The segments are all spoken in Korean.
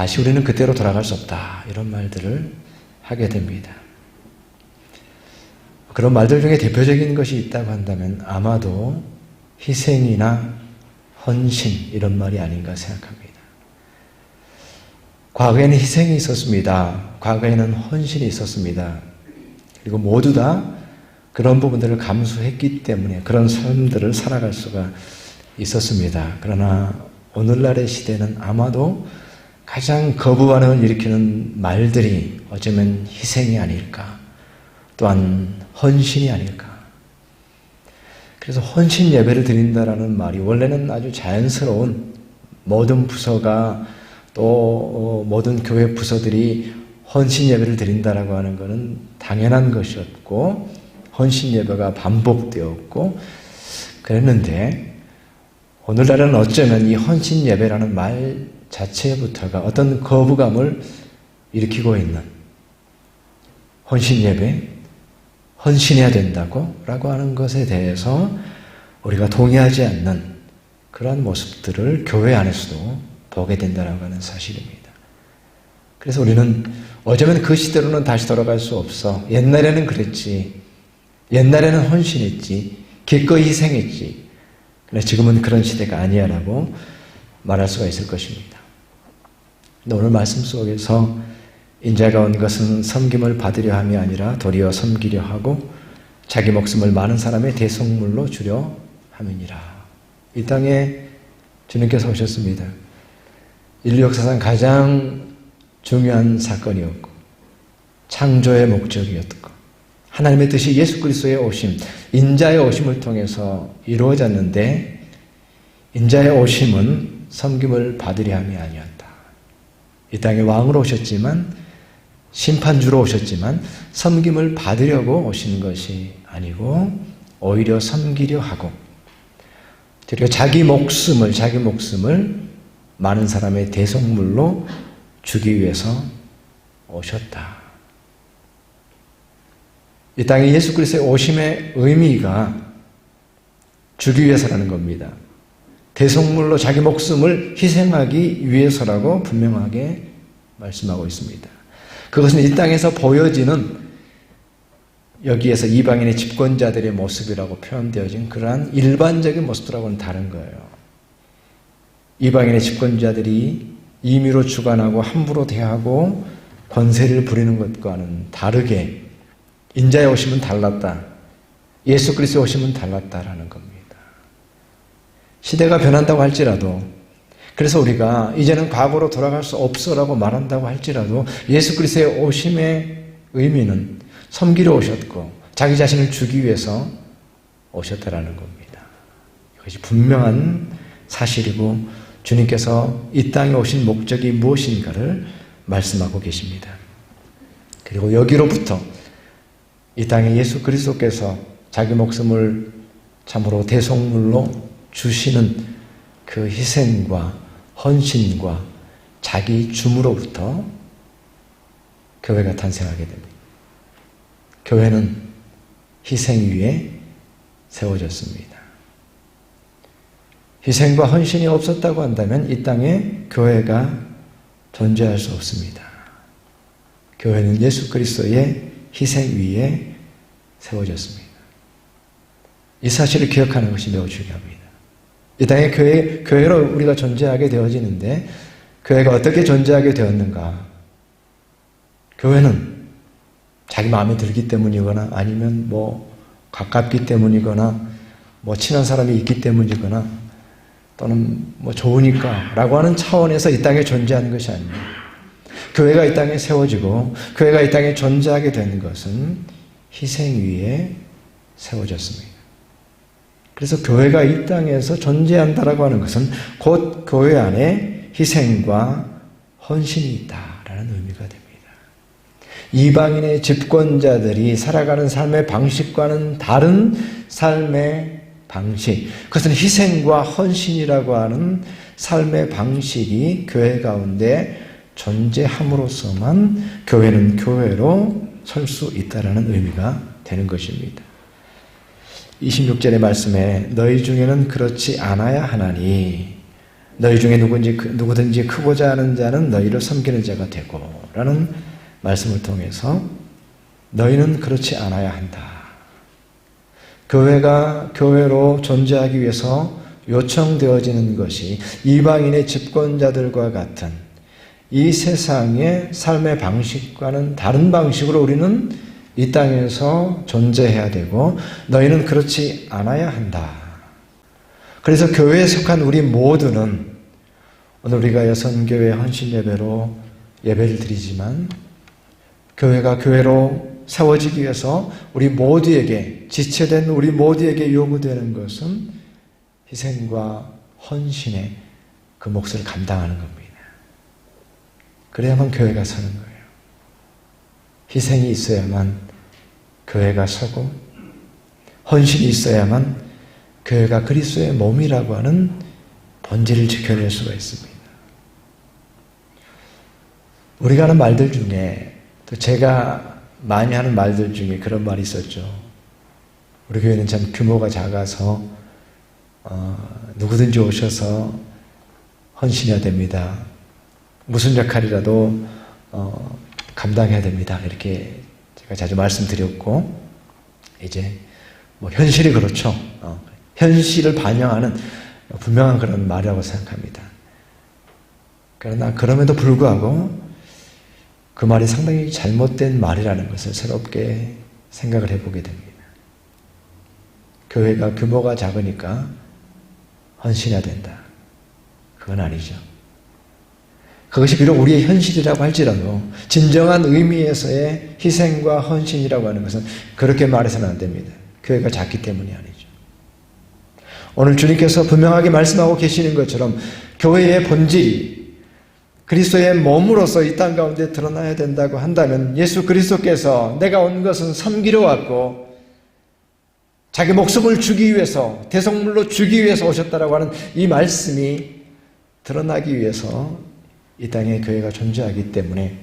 다시 우리는 그때로 돌아갈 수 없다. 이런 말들을 하게 됩니다. 그런 말들 중에 대표적인 것이 있다고 한다면 아마도 희생이나 헌신 이런 말이 아닌가 생각합니다. 과거에는 희생이 있었습니다. 과거에는 헌신이 있었습니다. 그리고 모두 다 그런 부분들을 감수했기 때문에 그런 삶들을 살아갈 수가 있었습니다. 그러나 오늘날의 시대는 아마도 가장 거부 반응을 일으키는 말들이 어쩌면 희생이 아닐까, 또한 헌신이 아닐까. 그래서 헌신 예배를 드린다라는 말이 원래는 아주 자연스러운, 모든 부서가 또 모든 교회 부서들이 헌신 예배를 드린다라고 하는 것은 당연한 것이었고, 헌신 예배가 반복되었고 그랬는데, 오늘날은 어쩌면 이 헌신 예배라는 말 자체부터가 어떤 거부감을 일으키고 있는, 헌신 예배, 헌신해야 된다고 라고 하는 것에 대해서 우리가 동의하지 않는 그런 모습들을 교회 안에서도 보게 된다고 하는 사실입니다. 그래서 우리는 어쩌면 그 시대로는 다시 돌아갈 수 없어. 옛날에는 그랬지. 옛날에는 헌신했지. 기꺼이 희생했지. 그러나 지금은 그런 시대가 아니야 라고 말할 수가 있을 것입니다. 근데 오늘 말씀 속에서 인자가 온 것은 섬김을 받으려 함이 아니라 도리어 섬기려 하고 자기 목숨을 많은 사람의 대속물로 주려 함이니라. 이 땅에 주님께서 오셨습니다. 인류 역사상 가장 중요한 사건이었고 창조의 목적이었고 하나님의 뜻이 예수 그리스도의 오심, 인자의 오심을 통해서 이루어졌는데, 인자의 오심은 섬김을 받으려 함이 아니었다. 이 땅에 왕으로 오셨지만, 심판주로 오셨지만 섬김을 받으려고 오신 것이 아니고 오히려 섬기려 하고, 그리고 자기 목숨을 많은 사람의 대속물로 주기 위해서 오셨다. 이 땅에 예수 그리스도의 오심의 의미가 주기 위해서라는 겁니다. 대속물로 자기 목숨을 희생하기 위해서라고 분명하게 말씀하고 있습니다. 그것은 이 땅에서 보여지는, 여기에서 이방인의 집권자들의 모습이라고 표현되어진 그러한 일반적인 모습들하고는 다른 거예요. 이방인의 집권자들이 임의로 주관하고 함부로 대하고 권세를 부리는 것과는 다르게 인자의 오심은 달랐다. 예수 그리스도의 오심은 달랐다라는 겁니다. 시대가 변한다고 할지라도, 그래서 우리가 이제는 과거로 돌아갈 수 없어라고 말한다고 할지라도 예수 그리스도의 오심의 의미는 섬기러 오셨고 자기 자신을 주기 위해서 오셨다라는 겁니다. 이것이 분명한 사실이고 주님께서 이 땅에 오신 목적이 무엇인가를 말씀하고 계십니다. 그리고 여기로부터 이 땅에 예수 그리스도께서 자기 목숨을 참으로 대속물로 주시는 그 희생과 헌신과 자기 줌으로부터 교회가 탄생하게 됩니다. 교회는 희생 위에 세워졌습니다. 희생과 헌신이 없었다고 한다면 이 땅에 교회가 존재할 수 없습니다. 교회는 예수 그리스도의 희생 위에 세워졌습니다. 이 사실을 기억하는 것이 매우 중요합니다. 이 땅에 교회로 우리가 존재하게 되어지는데 교회가 어떻게 존재하게 되었는가? 교회는 자기 마음에 들기 때문이거나 아니면 가깝기 때문이거나 친한 사람이 있기 때문이거나 또는 좋으니까 라고 하는 차원에서 이 땅에 존재하는 것이 아닙니다. 교회가 이 땅에 세워지고 교회가 이 땅에 존재하게 되는 것은 희생 위에 세워졌습니다. 그래서 교회가 이 땅에서 존재한다라고 하는 것은 곧 교회 안에 희생과 헌신이 있다라는 의미가 됩니다. 이방인의 집권자들이 살아가는 삶의 방식과는 다른 삶의 방식, 그것은 희생과 헌신이라고 하는 삶의 방식이 교회 가운데 존재함으로써만 교회는 교회로 설 수 있다라는 의미가 되는 것입니다. 26절의 말씀에 너희 중에는 그렇지 않아야 하나니 너희 중에 누구든지 크고자 하는 자는 너희를 섬기는 자가 되고 라는 말씀을 통해서 너희는 그렇지 않아야 한다. 교회가 교회로 존재하기 위해서 요청되어지는 것이 이방인의 집권자들과 같은 이 세상의 삶의 방식과는 다른 방식으로 우리는 이 땅에서 존재해야 되고 너희는 그렇지 않아야 한다. 그래서 교회에 속한 우리 모두는 오늘 우리가 여선교회 헌신예배로 예배를 드리지만 교회가 교회로 세워지기 위해서 우리 모두에게 지체된 우리 모두에게 요구되는 것은 희생과 헌신의 그 몫을 감당하는 겁니다. 그래야만 교회가 서는 거예요. 희생이 있어야만 교회가 서고 헌신이 있어야만 교회가 그리스도의 몸이라고 하는 본질을 지켜낼 수가 있습니다. 우리가 하는 말들 중에 또 제가 많이 하는 말들 중에 그런 말이 있었죠. 우리 교회는 참 규모가 작아서 누구든지 오셔서 헌신해야 됩니다. 무슨 역할이라도 감당해야 됩니다. 이렇게 제가 자주 말씀드렸고 이제 뭐 현실이 그렇죠. 현실을 반영하는 분명한 그런 말이라고 생각합니다. 그러나 그럼에도 불구하고 그 말이 상당히 잘못된 말이라는 것을 새롭게 생각을 해보게 됩니다. 교회가 규모가 작으니까 헌신해야 된다. 그건 아니죠. 그것이 비록 우리의 현실이라고 할지라도 진정한 의미에서의 희생과 헌신이라고 하는 것은 그렇게 말해서는 안 됩니다. 교회가 작기 때문이 아니죠. 오늘 주님께서 분명하게 말씀하고 계시는 것처럼 교회의 본질이 그리스도의 몸으로서 이 땅 가운데 드러나야 된다고 한다면 예수 그리스도께서 내가 온 것은 섬기러 왔고 자기 목숨을 주기 위해서 대속물로 주기 위해서 오셨다라고 하는 이 말씀이 드러나기 위해서 이 땅에 교회가 존재하기 때문에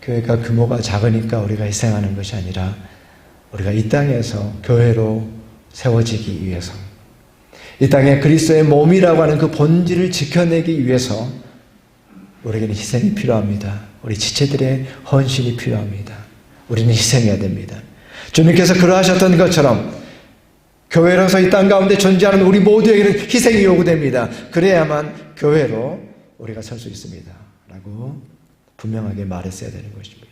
교회가 규모가 작으니까 우리가 희생하는 것이 아니라 우리가 이 땅에서 교회로 세워지기 위해서 이 땅에 그리스도의 몸이라고 하는 그 본질을 지켜내기 위해서 우리에게는 희생이 필요합니다. 우리 지체들의 헌신이 필요합니다. 우리는 희생해야 됩니다. 주님께서 그러하셨던 것처럼 교회로서 이 땅 가운데 존재하는 우리 모두에게는 희생이 요구됩니다. 그래야만 교회로 우리가 설 수 있습니다. 라고 분명하게 말했어야 되는 것입니다.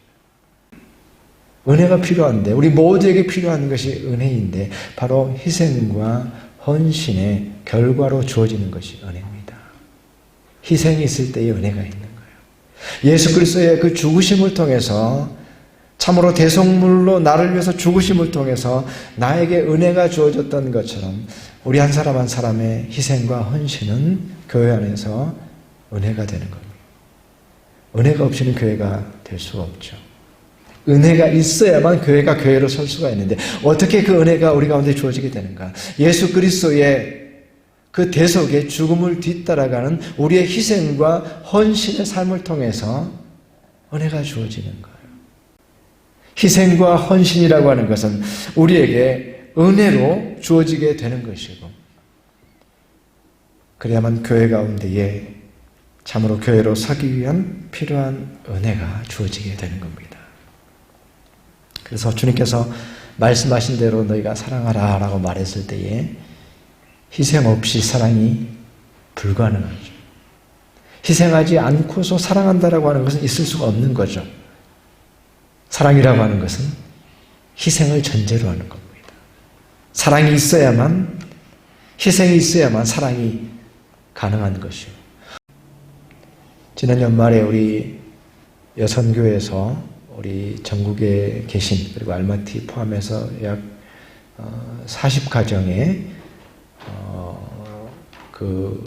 은혜가 필요한데 우리 모두에게 필요한 것이 은혜인데 바로 희생과 헌신의 결과로 주어지는 것이 은혜입니다. 희생이 있을 때의 은혜가 있는 거예요. 예수 그리스도의 그 죽으심을 통해서 참으로 대속물로 나를 위해서 죽으심을 통해서 나에게 은혜가 주어졌던 것처럼 우리 한 사람 한 사람의 희생과 헌신은 교회 안에서 은혜가 되는 겁니다. 은혜가 없이는 교회가 될 수가 없죠. 은혜가 있어야만 교회가 교회로 설 수가 있는데 어떻게 그 은혜가 우리 가운데 주어지게 되는가? 예수 그리스도의 그 대속의 죽음을 뒤따라가는 우리의 희생과 헌신의 삶을 통해서 은혜가 주어지는 거예요. 희생과 헌신이라고 하는 것은 우리에게 은혜로 주어지게 되는 것이고 그래야만 교회 가운데에 참으로 교회로 서기 위한 필요한 은혜가 주어지게 되는 겁니다. 그래서 주님께서 말씀하신 대로 너희가 사랑하라 라고 말했을 때에 희생 없이 사랑이 불가능하죠. 희생하지 않고서 사랑한다라고 하는 것은 있을 수가 없는 거죠. 사랑이라고 하는 것은 희생을 전제로 하는 겁니다. 사랑이 있어야만, 희생이 있어야만 사랑이 가능한 것이요. 지난 연말에 우리 여선교회에서 우리 전국에 계신 그리고 알마티 포함해서 약 40가정에 그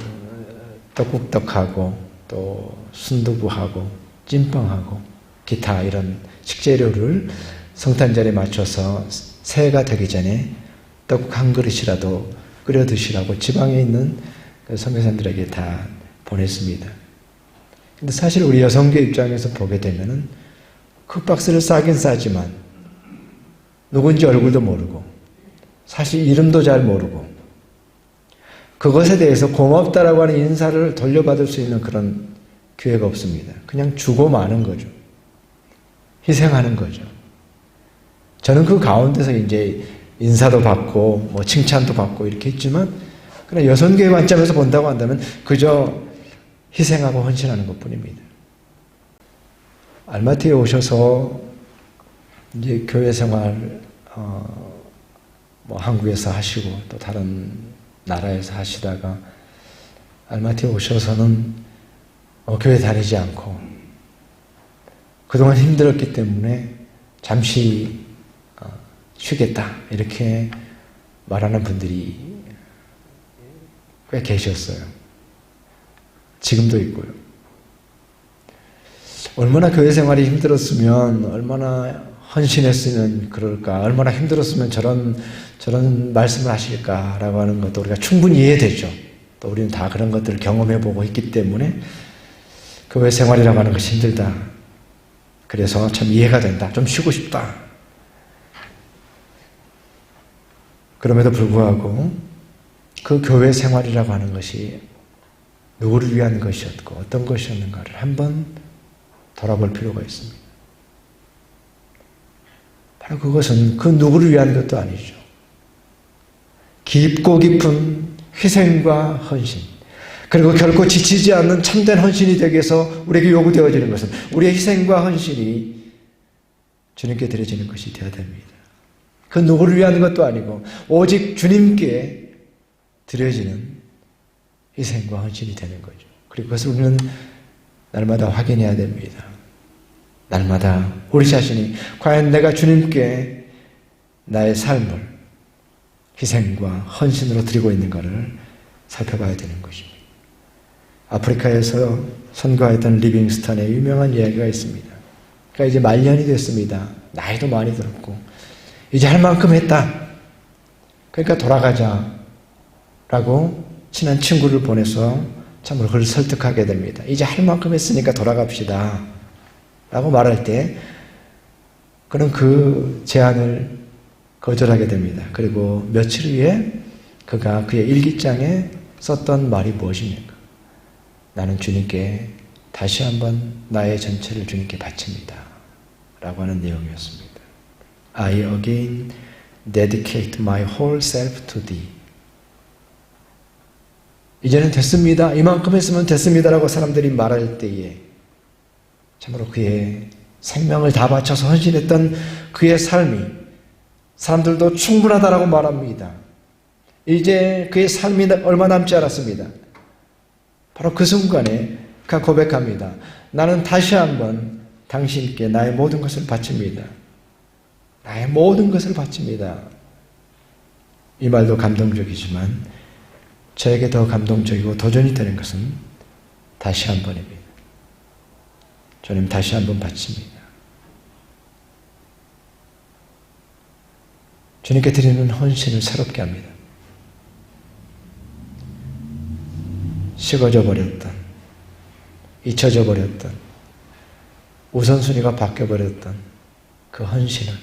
떡국떡하고 또 순두부하고 찐빵하고 기타 이런 식재료를 성탄절에 맞춰서 새해가 되기 전에 떡국 한 그릇이라도 끓여 드시라고 지방에 있는 선교사님들에게 다 보냈습니다. 근데 사실 우리 여성교 입장에서 보게 되면은 그 박스를 싸긴 싸지만 누군지 얼굴도 모르고 사실 이름도 잘 모르고 그것에 대해서 고맙다라고 하는 인사를 돌려받을 수 있는 그런 기회가 없습니다. 그냥 주고 마는 거죠. 희생하는 거죠. 저는 그 가운데서 이제 인사도 받고 뭐 칭찬도 받고 이렇게 했지만 그냥 여성교회 관점에서 본다고 한다면 그저 희생하고 헌신하는 것뿐입니다. 알마티에 오셔서 이제 교회 생활 뭐 한국에서 하시고 또 다른 나라에서 하시다가 알마티에 오셔서는 교회 다니지 않고 그동안 힘들었기 때문에 잠시 쉬겠다 이렇게 말하는 분들이 꽤 계셨어요. 지금도 있고요. 얼마나 교회 생활이 힘들었으면 얼마나 헌신했으면 그럴까, 얼마나 힘들었으면 저런 말씀을 하실까라고 하는 것도 우리가 충분히 이해되죠. 또 우리는 다 그런 것들을 경험해보고 있기 때문에 교회 생활이라고 하는 것이 힘들다. 그래서 참 이해가 된다. 좀 쉬고 싶다. 그럼에도 불구하고 그 교회 생활이라고 하는 것이 누구를 위한 것이었고 어떤 것이었는가를 한번 돌아볼 필요가 있습니다. 바로 그것은 그 누구를 위한 것도 아니죠. 깊고 깊은 희생과 헌신, 그리고 결코 지치지 않는 참된 헌신이 되기 위해서 우리에게 요구되어지는 것은 우리의 희생과 헌신이 주님께 드려지는 것이 되어야 됩니다. 그 누구를 위한 것도 아니고 오직 주님께 드려지는 희생과 헌신이 되는 거죠. 그리고 그것을 우리는 날마다 확인해야 됩니다. 날마다 우리 자신이 과연 내가 주님께 나의 삶을 희생과 헌신으로 드리고 있는가를 살펴봐야 되는 것입니다. 아프리카에서 선거했던 리빙스턴의 유명한 이야기가 있습니다. 그러니까 이제 말년이 됐습니다. 나이도 많이 들었고 이제 할 만큼 했다. 그러니까 돌아가자라고 친한 친구를 보내서 참으로 그를 설득하게 됩니다. 이제 할 만큼 했으니까 돌아갑시다 라고 말할 때 그는 그 제안을 거절하게 됩니다. 그리고 며칠 후에 그가 그의 일기장에 썼던 말이 무엇입니까? 나는 주님께 다시 한번 나의 전체를 주님께 바칩니다 라고 하는 내용이었습니다. I again dedicate my whole self to thee. 이제는 됐습니다. 이만큼 했으면 됐습니다라고 사람들이 말할 때에 참으로 그의 생명을 다 바쳐서 헌신했던 그의 삶이 사람들도 충분하다라고 말합니다. 이제 그의 삶이 얼마 남지 않았습니다. 바로 그 순간에 그가 고백합니다. 나는 다시 한번 당신께 나의 모든 것을 바칩니다. 나의 모든 것을 바칩니다. 이 말도 감동적이지만 저에게 더 감동적이고 도전이 되는 것은 다시 한 번입니다. 주님 다시 한 번 바칩니다. 주님께 드리는 헌신을 새롭게 합니다. 식어져 버렸던, 잊혀져 버렸던, 우선순위가 바뀌어버렸던 그 헌신을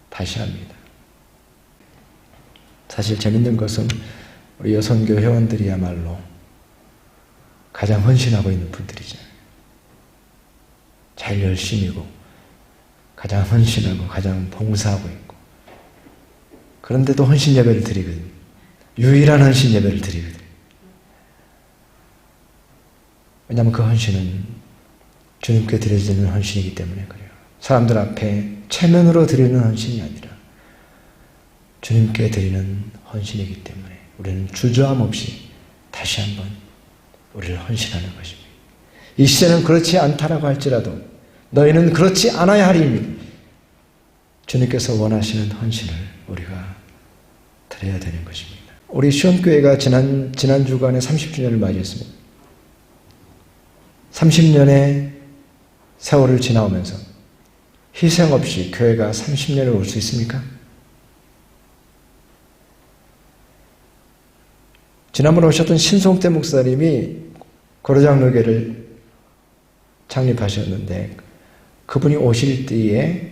다시 합니다. 사실 재밌는 것은 우리 여성교 회원들이야말로 가장 헌신하고 있는 분들이잖아요. 제일 열심이고 가장 헌신하고 가장 봉사하고 있고 그런데도 헌신 예배를 드리거든요. 유일한 헌신 예배를 드리거든요. 왜냐하면 그 헌신은 주님께 드려지는 헌신이기 때문에 그래요. 사람들 앞에 체면으로 드리는 헌신이 아니라 주님께 드리는 헌신이기 때문에 우리는 주저함 없이 다시 한번 우리를 헌신하는 것입니다. 이 시대는 그렇지 않다라고 할지라도 너희는 그렇지 않아야 하리니 주님께서 원하시는 헌신을 우리가 드려야 되는 것입니다. 우리 시온교회가 지난 주간에 30주년을 맞이했습니다. 30년의 세월을 지나오면서 희생 없이 교회가 30년을 올 수 있습니까? 지난번에 오셨던 신송태 목사님이 고려장로교회를 창립하셨는데 그분이 오실 때에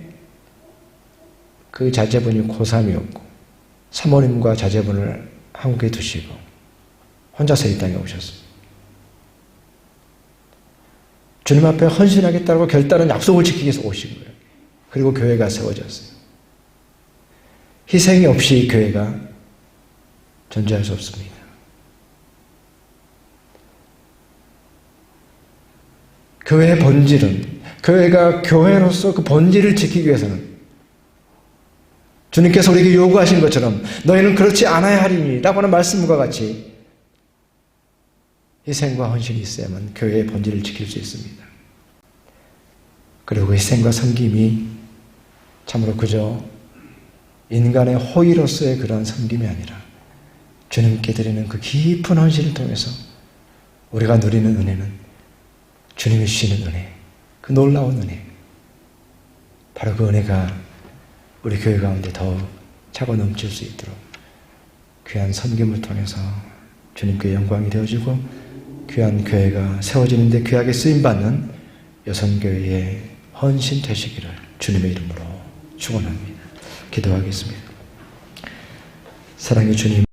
그 자제분이 고3이었고 사모님과 자제분을 한국에 두시고 혼자서 이 땅에 오셨습니다. 주님 앞에 헌신하겠다고 결단한 약속을 지키기 위해서 오신 거예요. 그리고 교회가 세워졌어요. 희생이 없이 교회가 존재할 수 없습니다. 교회의 본질은, 교회가 교회로서 그 본질을 지키기 위해서는 주님께서 우리에게 요구하신 것처럼 너희는 그렇지 않아야 하리니 라고 하는 말씀과 같이 희생과 헌신이 있어야만 교회의 본질을 지킬 수 있습니다. 그리고 희생과 섬김이 참으로 그저 인간의 호의로서의 그러한 섬김이 아니라 주님께 드리는 그 깊은 헌신을 통해서 우리가 누리는 은혜는 주님이 주시는 은혜, 그 놀라운 은혜, 바로 그 은혜가 우리 교회 가운데 더 차고 넘칠 수 있도록 귀한 섬김을 통해서 주님께 영광이 되어지고 귀한 교회가 세워지는데 귀하게 쓰임받는 여성교회의 헌신 되시기를 주님의 이름으로 축원합니다. 기도하겠습니다. 사랑의 주님,